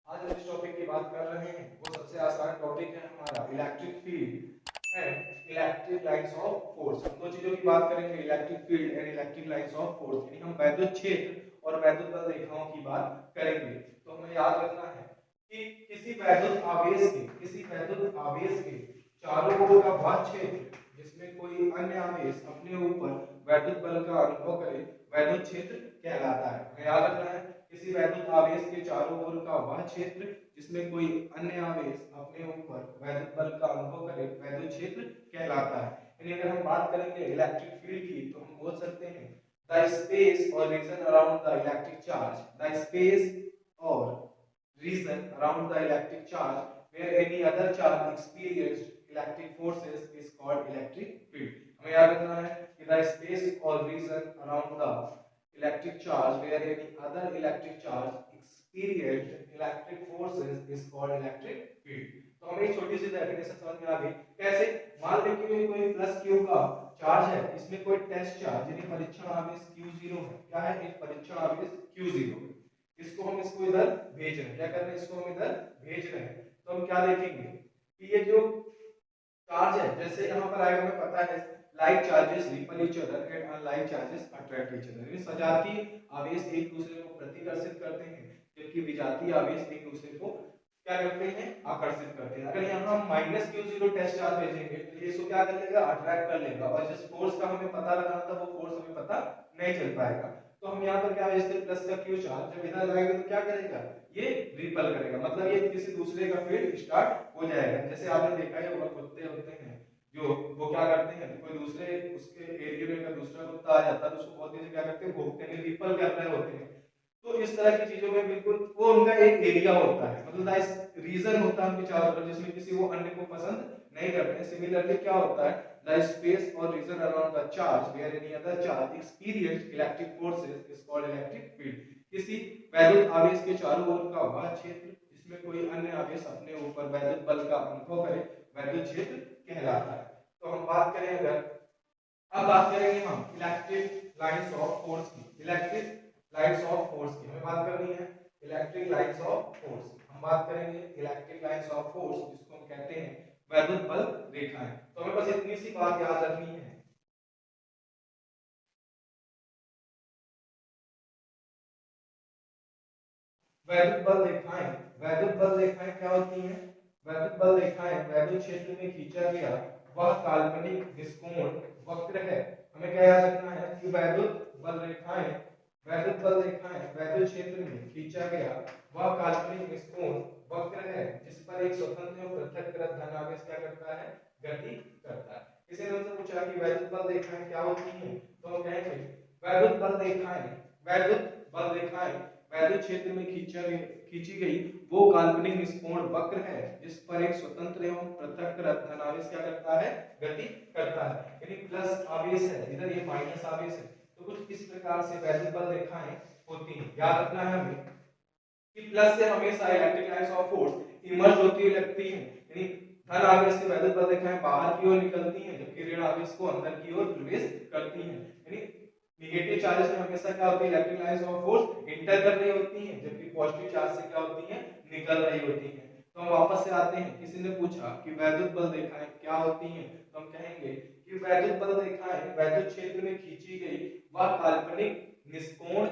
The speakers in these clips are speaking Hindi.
आज हम जिस टॉपिक की बात कर रहे हैं वो सबसे आसान टॉपिक है हमारा electric field and electric lines of force. हम दो चीजों की बात करेंगे, electric field and electric lines of force, यानी हम वैद्युत क्षेत्र और वैद्युत बल रेखाओं की बात करेंगे। तो हमें याद रखना है कि किसी वैद्युत आवेश के चारों ओर का वह क्षेत्र जिसमें कोई अन्य आवेश अपने ऊपर वैद्युत बल का अनुभव करे वैद्युत क्षेत्र कहलाता है। हमें याद रखना है किसी वैद्युत आवेश के चारों ओर का वह क्षेत्र जिसमें कोई अन्य आवेश अपने ऊपर वैद्युत बल का अनुभव करे वैद्युत क्षेत्र कहलाता है। यानी अगर हम बात करेंगे इलेक्ट्रिक फील्ड की तो हम बोल सकते हैं द स्पेस और region around the electric charge, the space और region around the electric charge where any other charge experienced electric forces is called electric field। हमें याद रखना है कि the space or region around the electric charge where any other electric charge experienced electric forces is called electric field। तो हमें एक छोटी सी डेफिनेशन समझ में आ गई। कैसे? मान लें कि कोई प्लस क्यू का चार्ज है, इसमें कोई टेस्ट चार्ज यानी परीक्षण आवेश Q0 है। क्या है? एक परीक्षण आवेश Q0। इसको इधर भेज रहे हैं। क्या कर रहे हैं? इसको हम इधर भेज रहे हैं। तो हम क्या देखेंगे कि ये जो चार्ज है, जैसे यहाँ पर आएगा, हमें पता है like charges ripple each other and unlike charges attract each other. यानी सजातीय आवेश एक दूसरे को प्रतिकर्षित करते हैं जबकि विजातीय आवेश एक दूसरे को क्या करते हैं? आकर्षित करते हैं। अगर यहाँ हम माइनस Q0 टेस्ट चार्ज भेजेंगे तो ये इसको क्या कर लेगा? अट्रैक्ट कर लेगा, और जिस फोर्स का हमें पता लगाना था वो फोर्स हमें पता नहीं चल पाएगा। तो हम यहाँ पर क्या भेजते हैं? प्लस का Q चार्ज जब इधर लाएंगे तो क्या करेगा? ये रिपल करेगा, मतलब ये किसी दूसरे का फील्ड स्टार्ट हो जाएगा। जैसे आपने देखा ही होगा कुत्ते होते हैं जो वो क्या करते हैं, कोई दूसरे उसके एरिया में अगर दूसरा कुत्ता आ जाता है तो उसको बहुत तेजी से क्या करते हैं? भौंकते हैं, रिपल कर रहे होते हैं। तो इस तरह की चीजों में बिल्कुल वो उनका एक एरिया होता है, मतलब रीजन होता है उनके चारों तरफ जिसमें किसी वो अन्य को पसंद नहीं करते। सिमिलरली क्या होता है? द स्पेस और region around the charge where any other charge experiences electric forces is called electric field. किसी वैद्युत आवेश के चारों ओर का वह क्षेत्र जिसमें कोई अन्य आवेश अपने ऊपर वैद्युत बल का अनुभव करे वैद्युत क्षेत्र कहलाता है। तो हम बात करें अगर अब बात करेंगे हम इलेक्ट्रिक लाइंस ऑफ फोर्स की। इलेक्ट्रिक लाइंस ऑफ फोर्स की हमें बात करनी है। इलेक्ट्रिक लाइंस ऑफ फोर्स हम बात करेंगे इलेक्ट्रिक लाइंस ऑफ फोर्स, जिसको हम कहते हैं वैद्युत बल रेखाएं। तो हमें बस इतनी सी बात याद रखनी है। वैद्युत बल रेखाएं, वैद्युत बल रेखाएं क्या होती हैं? वैद्युत बल रेखाएं वैद्युत क्षेत्र में खींचा गया वह काल्पनिक निष्कोण वक्र है। हमें क्या याद रखना है कि वैद्युत बल रेखाएं वैद्युत क्षेत्र में खींचा गया वह काल्पनिक निष्कोण वक्र है जिस पर एक स्वतंत्र और पृथक्कृत धनावेश क्या करता है? गति करता है। किसी ने हमसे पूछा कि वैद्युत बल रेखाएं क्या होती हैं, तो हम कहेंगे वैद्युत बल रेखाएं वैद्युत क्षेत्र में खींची गई वो काल्पनिक निष्कोण वक्र है जिस पर एक स्वतंत्र एवं पृथक्कृत धनावेश क्या करता है? गति करता है। यानी प्लस आवेश है, इधर ये माइनस आवेश है। तो कुछ इस प्रकार से वैद्युत बल रेखाएं होती हैं। याद रखना है हमें कि प्लस से हमेशा electric lines of force emerge होती हुई लगती हैं, यानी धन आवेश से वैद्युत बल रेखाएं बाहर की ओर निकलती हैं जबकि ऋण आवेश को अंदर की ओर प्रवेश करती हैं। यानी नेगेटिव चार्जेस में हमेशा क्या होती है? Electric lines of force inter कर रही होती हैं जबकि पॉजिटिव चार्ज से क्या होती हैं? निकल रही होती हैं। तो हम वापस से आते हैं। किसी ने पूछा कि वैद्युत बल रेखाएं क्या होती हैं, तो हम कहेंगे कि वैद्युत बल रेखाएं वैद्युत क्षेत्र में खींची गई वह काल्पनिक निष्कोण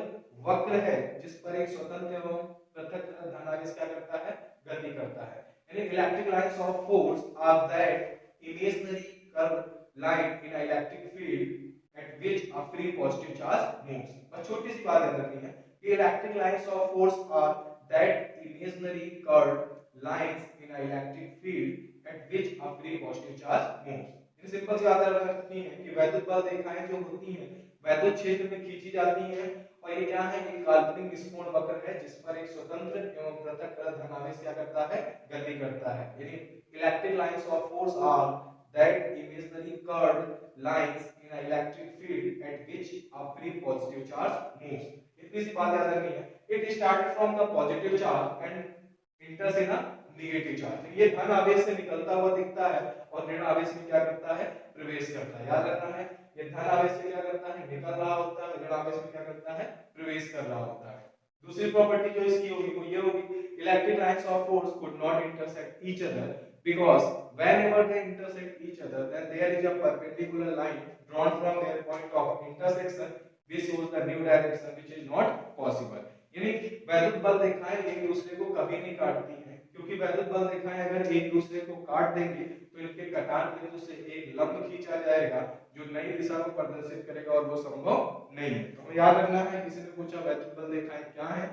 वक्र है जिस पर एक स्वतंत्र एवं पृथक धनावेश क्या करता है? गति करता है। यानी electric lines of force are that imaginary curve line in electric field at which a free positive charge moves। बस छोटी सी बात याद रखनी है कि electric lines of force are that imaginary curved lines in a electric field at which a free positive charge moves। ये सिंपल सी बात याद रखनी है कि वैद्युत बल रेखाएं जो होती हैं वैद्युत क्षेत्र में खींची जाती हैं और ये क्या है? एक काल्पनिक निष्कोण वक्र है जिस पर एक स्वतंत्र एवं पृथक्कृत धनावेश क्या करता है? गति करता है। यानी electric lines of force are that imaginary curved lines in an electric field at which a free positive charge moves। इतनी सी बात याद रखनी है। It starts from the positive charge and enters in a negative charge। ये धन आवेश से निकलता हुआ दिखता है और ऋण आवेश में क्या करता है? प्रवेश करता है। याद रखना है ये धन आवेश से क्या करता है? निकल रहा होता है, ऋण आवेश में क्या करता है? प्रवेश कर रहा होता है। दूसरी प्रॉपर्टी जो इसकी होगी वो ये होगी electric lines of force could not intersect each other because whenever they intersect each other, then there is a perpendicular line drawn from their point of intersection which shows the new direction, which is not possible. यानी वैद्युत बल रेखाएं एक दूसरे को कभी नहीं काटती हैं, क्योंकि वैद्युत बल रेखाएं अगर एक दूसरे को काट देंगे तो इनके कटान बिंदु से एक लंब खींचा जाएगा जो नई दिशा को प्रदर्शित करेगा, और वो संभव नहीं है। तो हमें याद रखना है, किसी ने पूछा वैद्युत बल रेखाएं क्या है,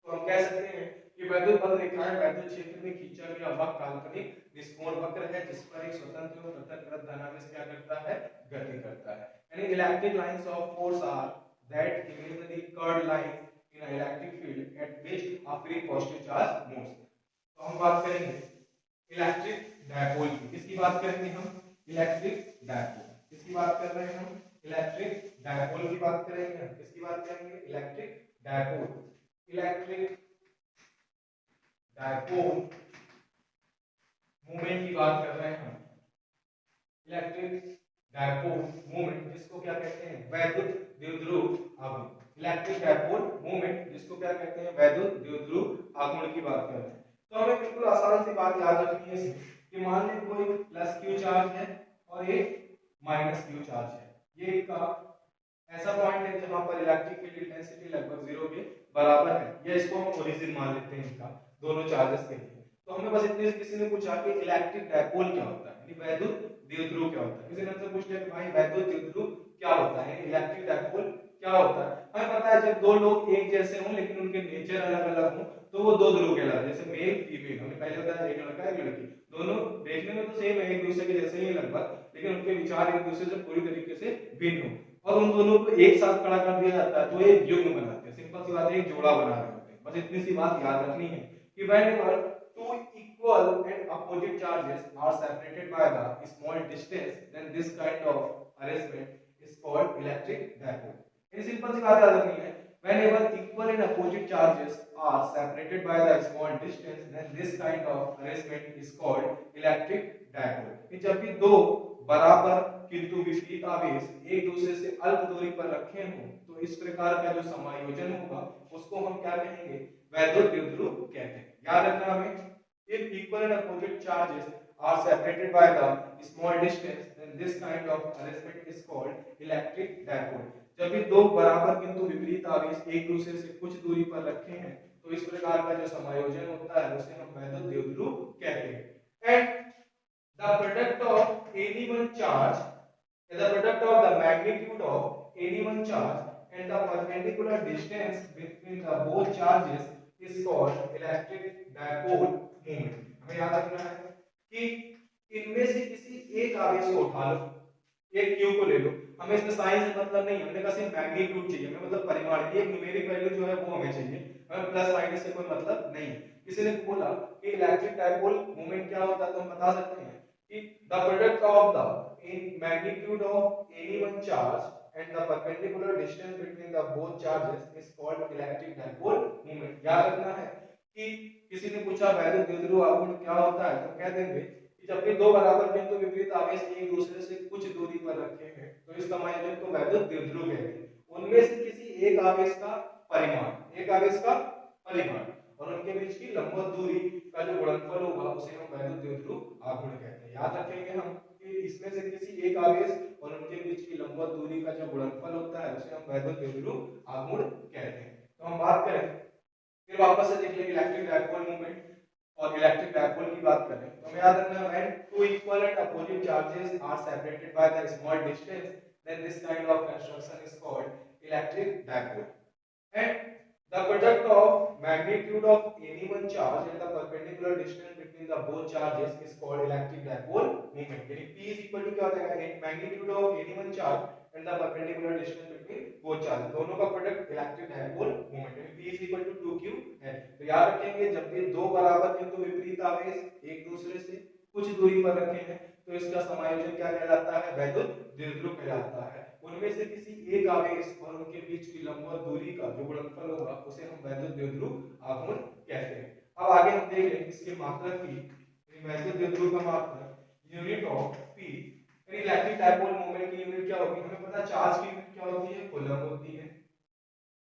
तो हम कह सकते हैं कि वैद्युत बल रेखाएं वैद्युत क्षेत्र में खींचा गया वह काल्पनिक निष्कोण वक्र है जिस पर एक स्वतंत्र और पृथक धनावेश क्या करता है, गति करता है। यानी electric lines of force are that imaginary curved lines in an electric field at which a free positive charge moves। तो हम बात करेंगे इलेक्ट्रिक डायपोल की। किसकी बात करेंगे हम? Electric dipole. किसकी बात कर रहे हैं हम? इलेक्ट्रिक डायपोल की बात करेंगे हम। किसकी बात करेंगे? Electric dipole. Electric dipole movement की बात कर रहे हैं हम। इलेक्ट्रिक डायपोल मूवमेंट जिसको क्या कहते हैं? वैद्युत द्विध्रुव आघूर्ण। इलेक्ट्रिक डायपोल मूवमेंट जिसको क्या कहते हैं? वैद्युत द्विध्रुव आघूर्ण की बात कर रहे हैं। तो हमें बिल्कुल आसान सी बात याद रखनी है इसमें कि मान लीजिए कोई प्लस क्यू चार्ज है और एक माइनस क्यू चार्ज है। ये का ऐसा पॉइंट है जहां पर इलेक्ट्रिक फील्ड इंटेंसिटी लगभग 0 के बराबर है, या इसको हम ओरिजिन मान लेते हैं इनका, दोनों चार्जेस के लिए। तो हमें बस इतने, किसी ने पूछा कि इलेक्ट्रिक डायपोल क्या होता है, यानी वैद्युत द्विध्रुव क्या होता है। किसी ने हमसे पूछ लिया कि भाई वैद्युत द्विध्रुव क्या होता है, इलेक्ट्रिक डायपोल क्या होता है। हमें पता है जब दो लोग एक जैसे हों लेकिन उनके नेचर अलग-अलग हों तो वो दो ध्रुव कहलाते हैं। जैसे मेल फीमेल, हमने पहले बताया एक लड़का एक लड़की, दोनों देखने में तो सेम है, एक दूसरे के जैसे ही लगभग, लेकिन उनके विचार एक दूसरे से पूरी तरीके से भिन्न हो और उन दोनों को एक साथ खड़ा कर दिया जाता है तो एक युग्म बनाते हैं। सिंपल सी बात है, एक जोड़ा बना रहे होते हैं। बस इतनी सी बात याद रखनी है कि whenever two equal and opposite charges are separated by the small distance, then this kind of arrangement is called electric dipole। ये सिंपल सी बात याद रखनी है, whenever equal and opposite charges are separated by the small distance, then this kind of arrangement is called electric dipole। कि जब भी दो बराबर किंतु विपरीत आवेश एक दूसरे से अल्प दूरी पर रखे हों तो इस प्रकार का जो समायोजन होगा उसको हम क्या कहेंगे? वैद्युत द्विध्रुव कहते हैं। याद रखना हमें, if equal and opposite charges are separated by the small distance, then this kind of arrangement is called electric dipole। जब भी दो बराबर किंतु विपरीत आवेश एक दूसरे से कुछ दूरी पर रखे हैं तो इस प्रकार का जो समायोजन होता है उसे हम वैद्युत द्विध्रुव कहते हैं। And the product of any one charge, the product of the magnitude of any one charge and the perpendicular distance between the both charges is called electric dipole moment। हमें याद रखना है कि इनमें से किसी एक आवेश को उठा लो, एक q को ले लो, हमें इसमें साइन से मतलब नहीं, हमने कहा सिर्फ मैग्नीट्यूड चाहिए, हमें मतलब परिमाण, एक न्यूमेरिक वैल्यू जो है वो हमें चाहिए, हमें प्लस माइनस से कोई मतलब नहीं है। किसी ने बोला कि इलेक्ट्रिक डायपोल मोमेंट क्या होता है तो हम बता सकते हैं कि the product of the magnitude of any one charge and the perpendicular distance between the both charges is called electric dipole moment। याद रखना है कि किसी ने पूछा वैद्युत द्विध्रुव आघूर्ण क्या होता है तो कह देंगे कि जब भी दो बराबर किंतु विपरीत आवेश एक दूसरे से कुछ दूरी पर रखे हैं तो इस समायोजन को वैद्युत द्विध्रुव कहते हैं। उनमें से किसी एक आवेश का परिमाण, एक आवेश का परिमाण और उनके बीच की लंबवत दूरी का जो गुणनफल होगा उसे हम वैद्युत द्विध्रुव आघूर्ण कहते हैं। याद रखेंगे हम कि इसमें से किसी एक आवेश और उनके बीच की लंबवत दूरी का जो गुणनफल होता है उसे हम वैद्युत द्विध्रुव आघूर्ण कहते हैं। तो हम बात करें, फिर वापस से देख लेंगे इलेक्ट्रिक डायपोल मोमेंट और इलेक्ट्रिक डायपोल की बात करें तो हमें याद रखना है when two equal and opposite charges are separated by the small distance, then this kind of construction is called electric dipole। And the product of magnitude of any one charge and the perpendicular distance between the both charges is called electric dipole moment। यानी P is equal to क्या हो जाएगा? magnitude of any one charge and the perpendicular distance between both charges, दोनों का प्रोडक्ट इलेक्ट्रिक डायपोल मोमेंट यानी P is equal to 2qn। तो याद रखेंगे जब भी दो बराबर किंतु विपरीत आवेश एक दूसरे से कुछ दूरी पर रखे हैं तो इसका समायोजन क्या कहलाता है? वैद्युत द्विध्रुव कहलाता है। उनमें से किसी एक आवेश और उनके बीच की लंबवत दूरी का जो गुणनफल होगा उसे हम वैद्युत द्विध्रुव आघूर्ण कहते हैं। अब आगे हम देख लेंगे इसके मात्रक की। वैद्युत द्विध्रुव का मात्रक यूनिट ऑफ पी, यानी इलेक्ट्रिक डायपोल मोमेंट की यूनिट क्या होगी? हमें पता है चार्ज की यूनिट क्या होती है? कूलम होती है,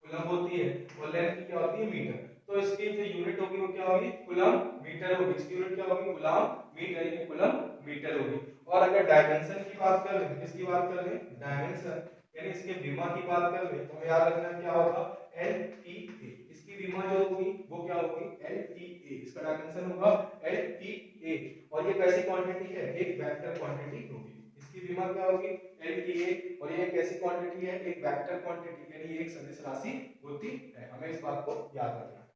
कूलम होती है और लेंथ की क्या होती है? मीटर। तो इसकी जो यूनिट होगी वो क्या होगी, कूलम मीटर होगी, इसकी यूनिट क्या होगी, कूलम मीटर यानी कूलम मीटर होगी। और अगर डायमेंशन की बात कर लें, किसकी बात कर लें, डायमेंशन यानी इसके विमा की बात कर लें, तो हमें याद रखना क्या होगा, LTA। इसकी विमा जो होगी वो क्या होगी, LTA, इसका डायमेंशन होगा LTA। और ये कैसी क्वांटिटी है, एक वेक्टर क्वांटिटी होगी। इसकी विमा क्या होगी, LTA, और ये कैसी क्वांटिटी है, एक वेक्टर क्वांटिटी यानी एक सदिश राशि होती है। हमें इस बात को याद रखना है।